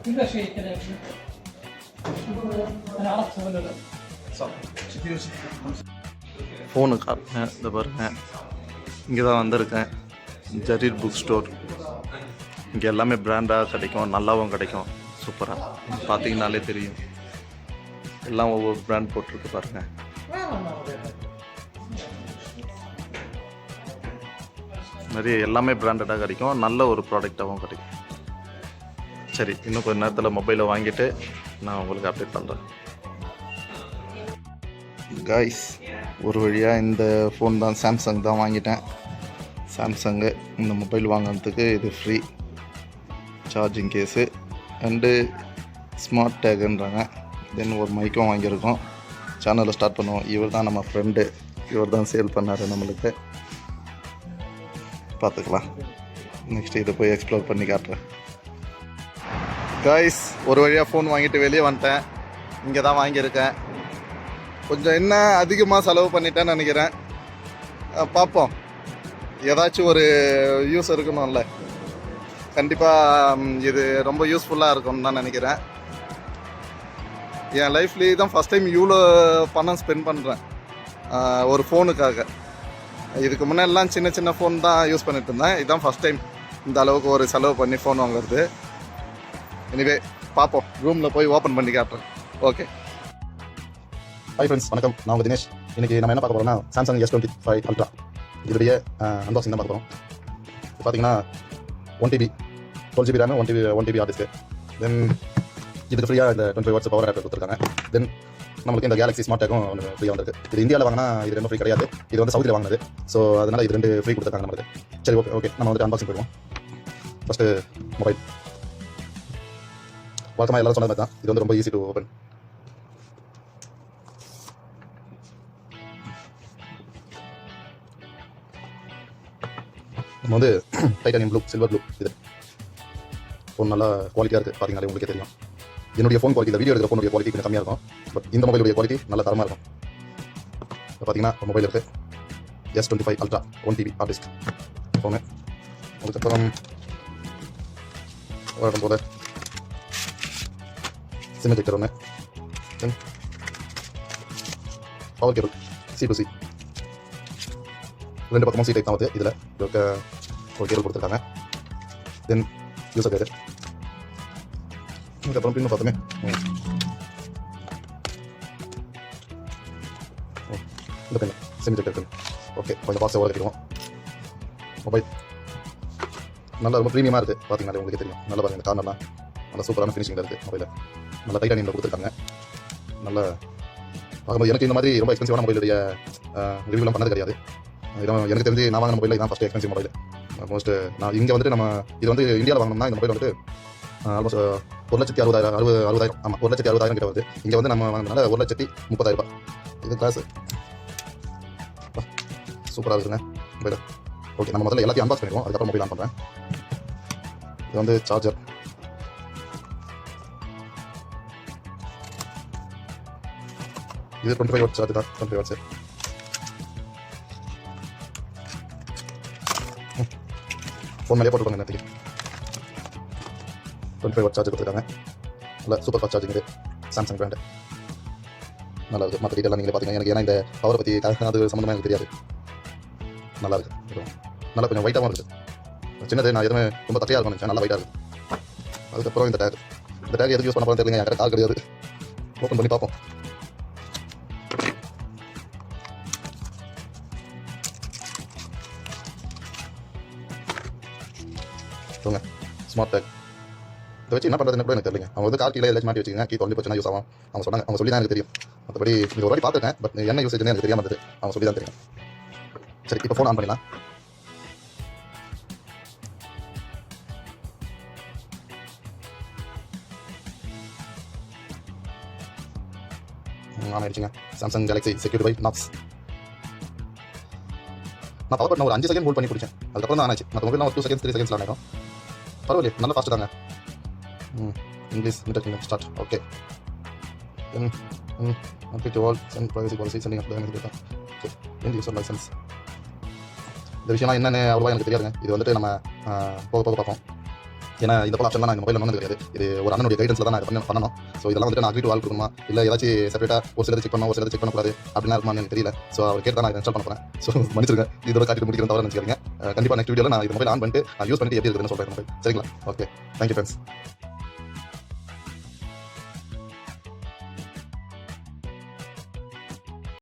كل شيء كذا انا عرفت ولا لا؟ صح. Phone காட்டினேன். இதை பாருங்க, இங்கே தான் வந்திருக்கேன். Jarir book store. இங்கே எல்லாமே பிராண்டாக கிடைக்கும், நல்லாவும் கிடைக்கும். சூப்பராக பார்த்தீங்கனாலே தெரியும். எல்லாம் ஒவ்வொரு பிராண்ட் போட்டிருக்கு பாருங்கள். நிறைய எல்லாமே பிராண்டடாக கிடைக்கும், நல்ல ஒரு ப்ராடக்டாகவும் கிடைக்கும். சரி, இன்னும் கொஞ்சம் நேரத்தில் மொபைலை வாங்கிட்டு நான் உங்களுக்கு அப்டேட் பண்ணுறேன். காய்ஸ், ஒரு வழியாக இந்த ஃபோன் தான், சாம்சங் தான் வாங்கிட்டேன். சாம்சங்கு இந்த மொபைல் வாங்கினதுக்கு இது free charging case and smart டேகுன்றாங்க. தென் ஒரு மைக்கும் வாங்கியிருக்கோம். சேனலை ஸ்டார்ட் பண்ணுவோம். இவர் தான் நம்ம ஃப்ரெண்டு, இவர் தான் சேல் பண்ணார் நம்மளுக்கு. பார்த்துக்கலாம். நெக்ஸ்ட்டு இதை போய் எக்ஸ்ப்ளோர் பண்ணி காட்டுறேன். காய்ஸ், ஒரு வழியாக ஃபோன் வாங்கிட்டு வெளியே வந்துட்டேன். இங்கே தான் வாங்கியிருக்கேன். கொஞ்சம் என்ன அதிகமாக செலவு பண்ணிட்டேன்னு நினைக்கிறேன். பார்ப்போம், ஏதாச்சும் ஒரு யூஸ் இருக்கணும்ல. கண்டிப்பாக இது ரொம்ப யூஸ்ஃபுல்லாக இருக்கும்னு தான் நினைக்கிறேன். என் லைஃப்லேயே தான் ஃபஸ்ட் டைம் இவ்வளோ பணம் ஸ்பெண்ட் பண்ணுறேன் ஒரு ஃபோனுக்காக. இதுக்கு முன்னெல்லாம் சின்ன சின்ன ஃபோன் தான் யூஸ் பண்ணிட்டு இருந்தேன். இதுதான் ஃபஸ்ட் டைம் இந்த அளவுக்கு ஒரு செலவு பண்ணி ஃபோன் வாங்குறது. எனிவே பார்ப்போம், ரூமில் போய் ஓப்பன் பண்ணி காட்டுறேன். ஓகே. ஹாய் ஃப்ரெண்ட்ஸ், வணக்கம். நான் உங்கள் தினேஷ். இன்றைக்கி நம்ம என்ன பார்க்க போகிறோம்னா, சாம்சங் S25 அல்ட்ரா இதோடைய அன்பாக்சிங் தான் பார்க்க போகிறோம். பார்த்தீங்கன்னா 1TB 12GB RAM, 1TB heart disc. தென் இதுக்கு ஃப்ரீயாக இந்த 25 வாட்ஸ் பவர் ஆப் கொடுத்துருக்காங்க. தென் நம்மளுக்கு இந்த கேலக்ஸி ஸ்மார்ட் டேக்கும் ஒன்று ஃப்ரீயாக வந்துருக்கு. இது இந்தியாவில் வாங்கினா இது ரெண்டும் ஃப்ரீ கிடையாது. இது வந்து சவுதியில் வாங்கினது. ஸோ அதனால் இது ரெண்டு ஃப்ரீ கொடுத்துருக்காங்க நம்மளுக்கு. சரி, ஓகே நம்ம வந்துட்டு அன்பாக்சிங் போயிடுவோம். First mobile. வழக்கமாக எல்லாரும் சொன்னது தான், இது வந்து ரொம்ப ஈஸி டு ஓப்பன். நம்ம வந்து டைட்டானியம் ப்ளூ, சில்வர் ப்ளூ. இது ஃபோன் நல்லா குவாலிட்டியாக இருக்குது. பார்த்தீங்கன்னாலே உங்களுக்கே தெரியும். என்னுடைய ஃபோன் குவாலிட்டி, இந்த வீடியோ எடுக்கிற ஃபோனுடைய குவாலிட்டி கொஞ்சம் கம்மியாக இருக்கும். பட் இந்த மொபைலுடைய குவாலிட்டி நல்ல தரமாக இருக்கும். இப்போ பார்த்தீங்கன்னா மொபைல் இருக்குது S25 ultra 1TB hard disk phone. அதுக்கப்புறம் வரும் போது சிம் எஜெக்டர் ஒன்று. தென் பவர் கேபிள் C2C. ரெண்டு பக்கமும் C டைப் தான் வருது. இதில் ஒரு கேபிள் கொடுத்துருக்காங்க. தென் யூசர் கைடு. அதுக்கப்புறம் பின்னு பார்த்தோமே இந்த பெண்ணு சிம் எஜெக்டர் பெண். ஓகே, கொஞ்சம் பாக்ஸை ஓட கட்டிடுவோம். மொபைல் நல்லா ரொம்ப ப்ரீமியமாக இருக்குது. பார்த்தீங்கன்னா உங்களுக்கு தெரியும். நல்லா பாருங்கள், இந்த கார்னர்லாம் நல்லா சூப்பரான ஃபினிஷிங்கில் இருக்குது. மொபைலில் நல்லா டைட்டானியமில் கொடுத்துருக்காங்க. நல்லா பார்க்கும்போது எனக்கு இந்த மாதிரி ரொம்ப எக்ஸ்பென்சிவான மொபைலுடைய ரிவ்யூலாம் பண்ணது கிடையாது. எனக்கு தெரிஞ்சு நான் வாங்கின மொபைல் தான் ஃபஸ்ட்டு எக்ஸ்பென்சிவ் மொபைல். ஆல்மோஸ்ட் நான் இங்கே வந்துட்டு நம்ம இது வந்து இந்தியாவில் வாங்கினோம்னா இந்த மொபைல் வந்துட்டு ஆல்மோஸ்ட் 1,60,000 ஆமாம் 1,60,000 கிட்ட வருது. இங்கே வந்து நம்ம வாங்கினால 1,30,000 இது கிளாஸு. சூப்பராக இருக்குங்க மொபைல். ஓகே, நம்ம முதல்ல எல்லாத்தையும் அன்பாக்ஸ் பண்ணிடுவோம். அதுக்கப்புறம் மொபைல் ஆன் பண்ணுறேன். இது வந்து சார்ஜர். இது 25 வாட் சார்ஜ் தான். 25 வாட்ஸ். ஃபோன் மேலே போட்டுருக்காங்க. நேரத்துக்கு 25 வாட் சார்ஜர் கொடுத்துருக்காங்க. நல்லா சூப்பர் ஃபாஸ்ட் சார்ஜிங். இது சாம்சங் பிராண்டு நல்லா இருக்குது. மற்ற டீட்டெயிலாக நீங்களே பார்த்தீங்கன்னா எனக்கு ஏன்னா இந்த பவரை பற்றி அது சம்மந்தமாக எனக்கு தெரியாது. நல்லா இருக்குது. நல்லா கொஞ்சம் வெயிட்டாகவும் இருக்குது. சின்னது நான் எதுவுமே ரொம்ப தட்டையாக இருக்கும் நினச்சேன். நல்லா வெயிட்டாக இருக்குது. அதுக்கப்புறம் இந்த டேக் எதுக்கு யூஸ் பண்ண போகிறேன் தெரியல. எனக்கு கால் கிடையாது. ஓப்பன் பண்ணி பார்ப்போம். ஸ்மார்ட் டேக் இதை வச்சு என்ன பண்ணுறதுன்னு கூட எனக்கு தெரியல. அவங்க வந்து கார் கீழே எல்லாச்சும் மாட்டி வச்சுக்கோங்க. கீ தொலைஞ்சு போச்சுன்னா யூஸ் ஆகும் அவங்க சொன்னாங்க. அவங்க சொல்லி தான் எனக்கு தெரியும். மற்றபடி இது ஒரு வாட்டி பார்த்துருக்கேன். பட் என்ன யூசேஜ்னு எனக்கு தெரியாமல் இருந்தது. அவங்க சொல்லி தான் தெரியும். சரி, இப்போ ஃபோன் ஆன் பண்ணிடலாம். ஆன் ஆயிடுச்சுங்க. Samsung Galaxy secured by Knox. நான் பவர் பட்டன் ஒரு 5 செகண்ட் ஹோல்ட் பண்ணி பிடிச்சேன். அதுக்கப்புறம் தான் ஆச்சு. மற்ற மொபைல் ஒரு 2 செகண்ட்ஸ் 3 செகண்ட்ஸ் ஆகிடும். பரவாயில்லையே, நல்லா ஃபாஸ்ட்டு தாங்க. English internet start. Okay. Complete all and privacy policy sending up the data. Okay. End user license. இந்த விஷயம்லாம் என்னென்ன அவ்வளோவா எனக்கு தெரியாதுங்க. இது வந்துட்டு நம்ம போக போக பார்ப்போம். ஏன்னா இந்த போல ஆப்ஷன்லாம் நான் இந்த மொபைலில் நோந்தது கிடையாது. இது ஒரு அண்ணனுடைய கைடன்ஸில் தான் நான் இதை பண்ணணும். ஸோ இதெல்லாம் வந்துட்டு நான் அக்ரி டு ஆல் கொடுக்கணுமா, இல்லை ஏதாச்சும் செப்பரேட்டாக ஒரு சிலர் செக் பண்ணணும், ஒரு சிலர் செக் பண்ணக்கூடாது அப்படின்னா இருக்குமான்னு எனக்கு தெரியல. ஸோ அவர் கேட்டு தான் நான் இன்ஸ்டால் பண்ண போகிறேன். ஸோ மன்னிச்சிருங்க, இதோட காட்டிட்டு முடிக்கிறேன் தவிர நினச்சிக்கிறீங்க. கண்டிப்பாக நெக்ஸ்ட் வீடியோவில் நான் இந்த மொபைல் ஆன் பண்ணிட்டு யூஸ் பண்ணிட்டு எப்படி இருக்குதுன்னு சொல்கிறேன் மொபைல். சரிங்களா? Okay, thank you friends.